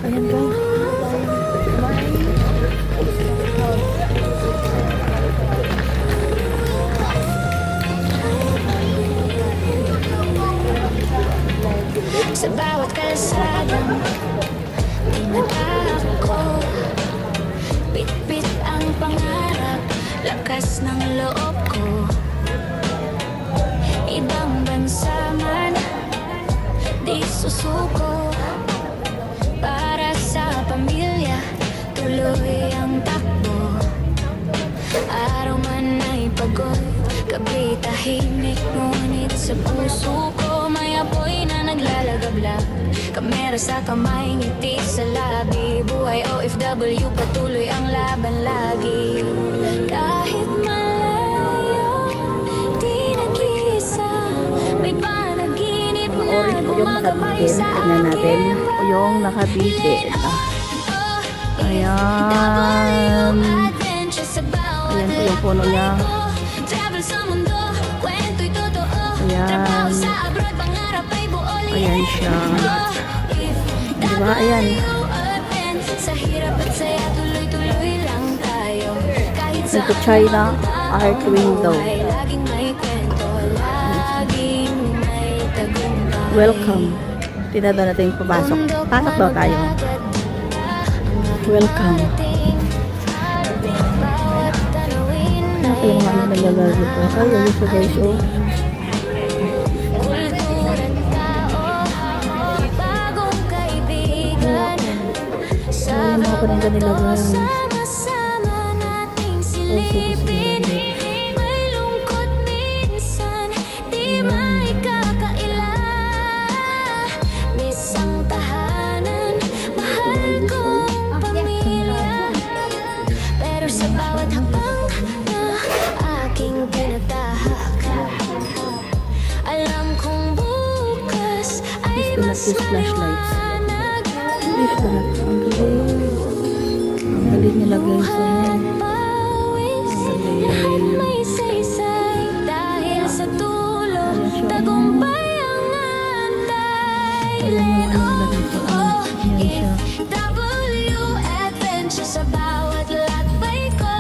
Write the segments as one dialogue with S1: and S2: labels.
S1: Ayan guys.
S2: Sa bawat kalsadang tinatahak ko, bit-bit ang pangarap, lakas ng loob ko. Ibang bansa man, di susuko. Para sa pamilya, tuloy ang takbo. Araw man ay pagod, gabi tahimik, ngunit sa puso ko may apoy na naglalagabla. Kamera sa kamay, ngiti sa labi. Buhay OFW, patuloy ang laban lagi. Kahit malayo, di nag-iisa, may panaginip na gumagabay sa
S1: Tingnan natin.
S2: akin.
S1: Yung nakabitin. Ayan. Ayan po yung puno niya. Ayan. Ayan siya. Diba? Ayan.
S2: Sa hirap at saya, tuloy-tuloy lang tayo. Kahit
S1: Ito China Art Window.
S2: laging may kwento, laging may tagumpay.
S1: Welcome. Tinada natin papasok. Pasok daw tayo. Welcome. Ano yung mga naglalaro dito? Ay, ayun siya guys. Oh. Ayan mga paninda nila guys.
S2: Sa bawat hakbang na aking tinatahak, alam kong bukas ay mas
S1: Flashlights.
S2: maliwanag.
S1: Please ba natin? Ang galing. Ang galing nila guys. Ayan.
S2: Pawis, may saysay dahil sa tulong, tagumpay ang antay.
S1: Ayan yung ano nila dito. Ayan siya.
S2: W adventure sa bawat lakbay ko.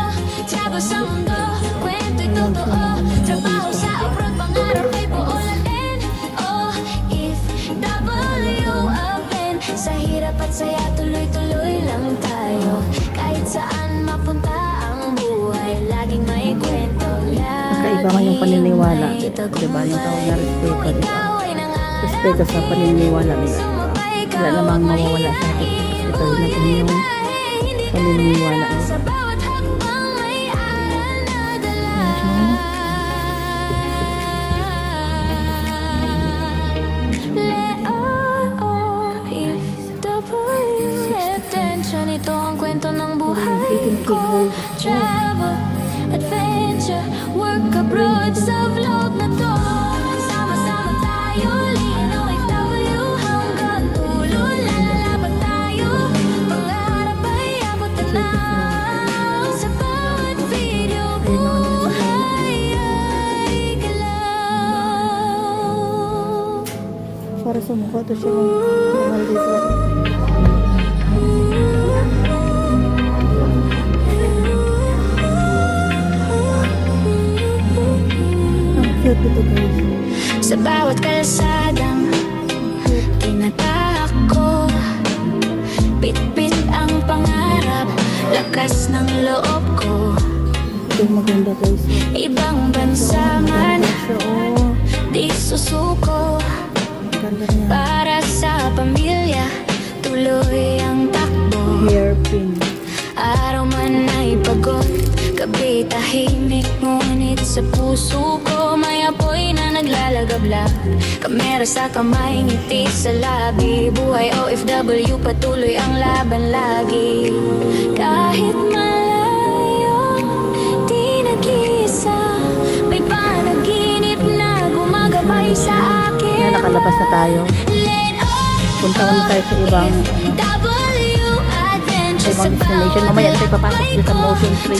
S2: Tiyago sa mundo, kwento'y totoo. Trabaho sa abroad, pangarap ay buulan. If W open, sa hirap at saya, tuloy-tuloy lang tayo. Kahit saan mapunta ang buhay, laging may kwento.
S1: Kakaiba nga yung paniniwala. Diba? Yung tawag na respeto. Diba? Respeto sa paniniwala nila. Wala namang mawawala sa atin. Ito yung paniniwala nila.
S2: Sa bawat hakbang may aral na dala. Attention, ito ang kwento ng buhay ko. Travel, adventure, work abroad sa vlog na to. Sama-sama tayo, Lino FW, hanggang dulo. Lalaban tayo, pangarap ay abot na lang. Sa bawat video, buhay ay galaw.
S1: Para sa mukha ito siya mahal dito. Ang cute ito guys.
S2: Sa bawat kalsadang tinatahak ko, bit-bit ang pangarap, lakas ng loob ko.
S1: Ito yung maganda guys.
S2: Ibang bansa man,
S1: Siya oh.
S2: di susuko.
S1: Ganda niya.
S2: Para sa pamilya, tuloy ang takbo.
S1: Hairpin.
S2: Araw man ay pagod, gabi tahimik, ngunit sa puso ko may apoy na naglalagabla. Kamera sa kamay, ngiti sa labi. Buhay OFW, patuloy ang laban lagi. Kahit malayo, di nag-iisa, may panaginip na gumagabay sa akin.
S1: Yan, nakalabas na tayo. Punta muna tayo sa ibang destination. Mamaya tayo papasok dito sa Motion Tree.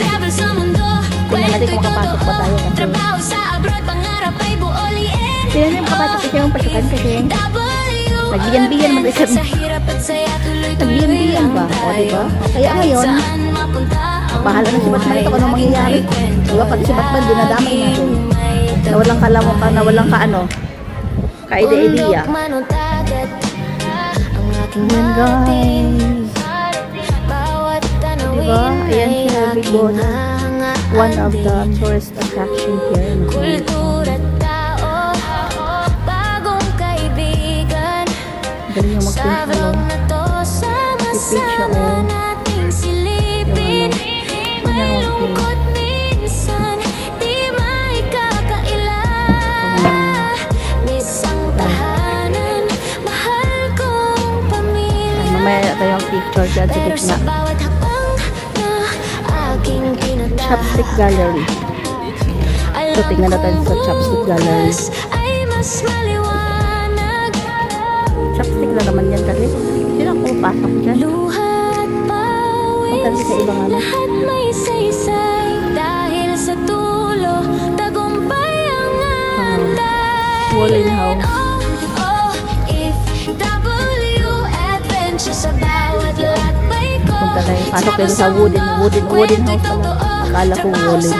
S1: Tingnan natin kung makapasok pa tayo. Tingnan natin yung makapasok kasi yung pasukan kasi Nagbiyan-biyan mo isa. Nagbiyan-biyan ba? O, diba? Kaya ngayon, bahala na si Batman ito kung anong mangyayari. Diba? Pati si Batman, dinadamay natin. Na walang kalaman ka, na walang kaano. Ka-idea-idea. Ayan guys. Diba? Ayan siya, Big Boss. One of the tourist attraction here in Hong Kong. Galing yung magpintalo. Pipit siya o. Yung mamaya tayong picture dyan sa gitna. Chopstick Gallery. So, tingnan natin sa Chopstick Gallery. Chopstick na naman yan kasi. Sino ang pumapasok dyan? Punta sa ibang ano. Woolen House. Punta tayo. Pasok tayo sa wooden house pala. Akala ko woolen.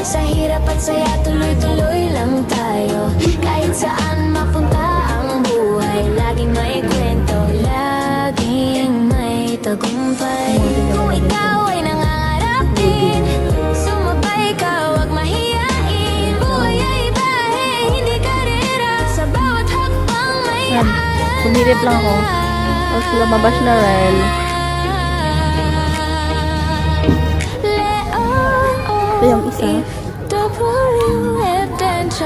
S2: Sa hirap at saya, tuloy-tuloy lang tayo. Kahit saan mapunta ang buhay, laging may kwento, laging may tagumpay. Kung ikaw ay nangangarapin, sumabay ka, wag mahiyain. Buhay ay ibahe, hindi karera. Sa bawat hakbang may
S1: Sumirip lang ako. Tapos lumabas na rin. Ito yung isa.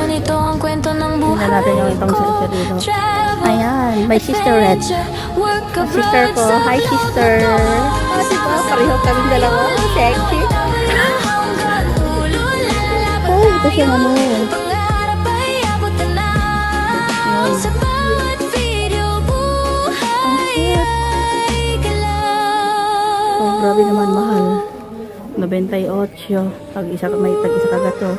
S2: Ito ang kwento ng buhay.
S1: Tingnan natin yung ibang sa dito. Ayan, my sister Red. Sister ko. Hi, sister. Diba? Pareho kami dalawa. Sexy. Oh, ito siya ano.
S2: Sa bawat video, buhay ay galaw.
S1: Oh, grabe naman, mahal. 98. Tag-isa kagato.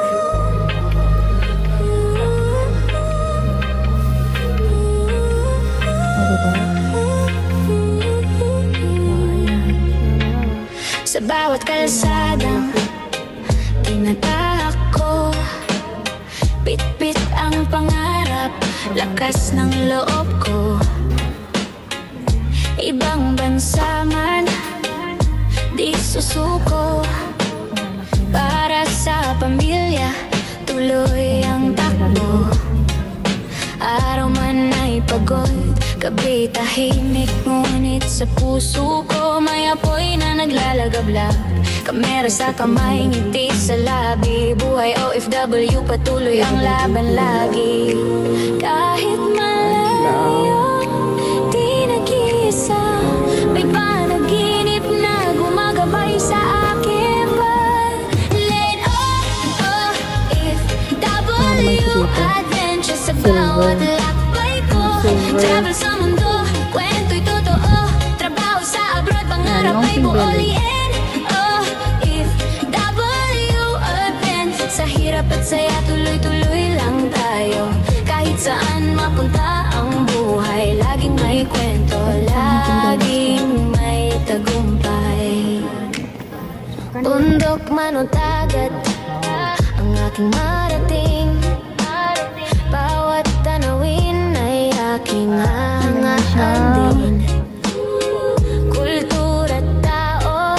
S2: Sa bawat kalsadang tinatahak ko, pit-pit ang pangarap, lakas ng loob ko. Ibang bansa man, di susuko. Para sa pamilya, tuloy ang takbo. Araw man ay pagod, gabi tahimik, ngunit sa puso ko may apoy na naglalagablab. Kamera sa kamay, ngiti sa labi. Buhay OFW, patuloy ang laban lagi. Kahit malayo, di nag-iisa. May panaginip na gumagabay sa akin. Let OFW, adventure sa bawat lakbay ko. Travel sa mundo, kwento'y totoo. Trabaho sa abroad, pangarap ay buoliin. Sa hirap at saya, tuloy-tuloy lang tayo. Kahit saan mapunta ang buhay, laging may kwento, laging may tagumpay. Bundok man o dagat, ang aking marating. Bawat tanawin ay aking hangaan din. Kultura at tao,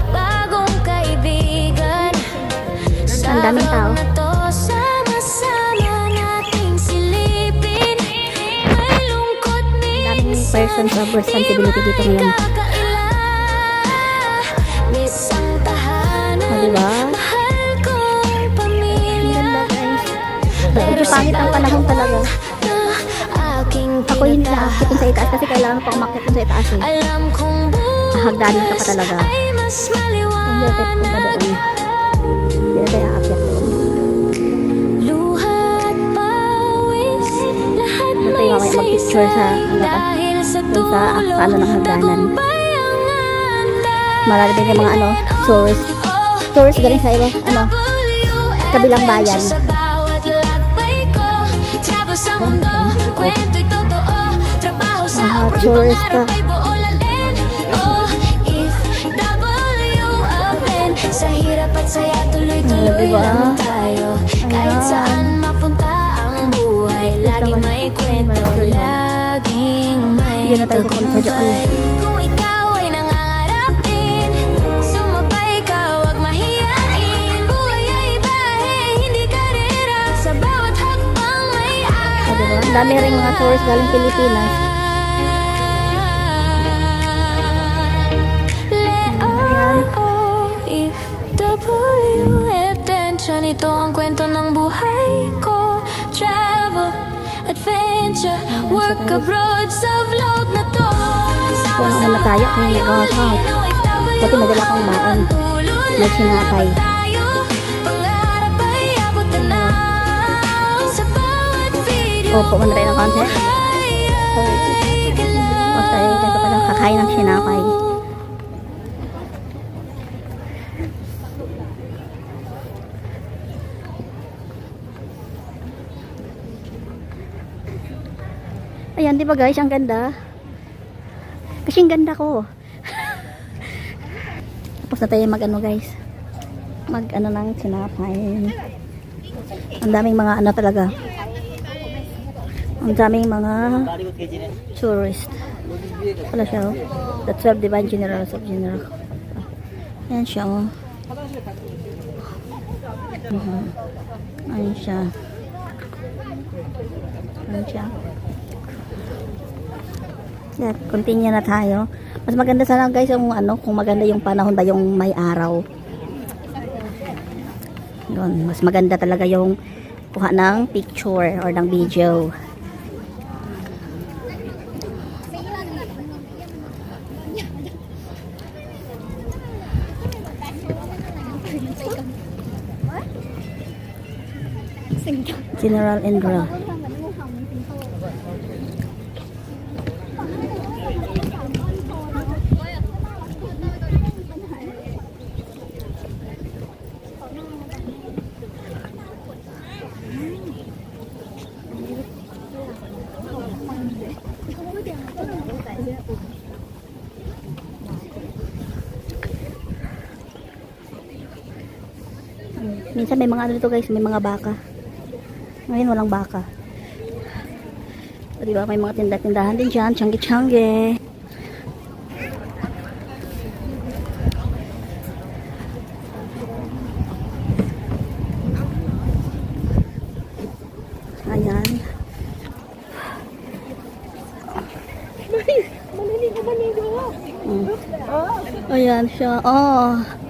S2: bagong kaibigan.
S1: Ang daming tao.
S2: Sama-sama nating silipin. May lungkot
S1: Daming persons of responsibility dito ngayon. O, diba? Medyo pangit ang panahon talaga. Ako yun naakitin sa itaas kasi kailangan pa umakit sa itaas eh. Hagdanan ka pa talaga. Hindi tayo punta doon. Hindi tayo aakyat doon. Hindi tayo mamaya mag-picture sa dun sa ano ng hagdanan. Marami din yung mga tourist galing sa iba,
S3: kabilang bayan.
S2: Sa bawat lakbay ko, travel sa mundo, kwento'y totoo, trabaho sa abroad,
S3: tourist
S2: pangarap
S3: ka.
S2: ay buolanin. Oh, if WFN, sa hirap at saya tuloy-tuloy
S3: Diba?
S2: lang tayo. Kahit saan mapunta ang buhay, laging may kwento, laging may
S3: Hindi na tayo pupunta dyan.
S2: tagumpay. Kung ikaw ay nangangarap din, sumabay ka, huwag mahiyain. Buhay ay iba, hindi karera. Sa bawat hakbang may araw.
S3: Diba? Ang dami rin mga tourist galing Pilipinas.
S2: Attention, ito ang kwento ng buhay ko. Travel, adventure, work abroad sa vlog na to.
S3: Kung ano na tayo, kaya nag-workout. Pati madala kong baon. May sinapay.
S2: Pangarap ay abot na na. Sa bawat video,
S3: Opo, man rin ang konti. O tayo, ito pa lang kakain ng sinapay. Ayan, di ba guys, ang ganda. Kasi ang ganda ko. Tapos na tayo mag-ano guys. Mag-ano ng sinapay. Ang daming mga ano talaga. Ang daming mga tourist. Wala siya oh. The 12 Divine Generals of General. Ayan siya oh. Ayan siya. Ayan siya. Yeah, continue na tayo. Mas maganda sana guys yung ano, kung maganda yung panahon ba yung may araw. Yun, mas maganda talaga yung kuha ng picture or ng video. General Indra. Minsan may mga ano dito guys, may mga baka. Ngayon walang baka. O, diba, may mga tindahan din dyan, tiyangge-tiyangge. Ayan. Ayan siya. Oh.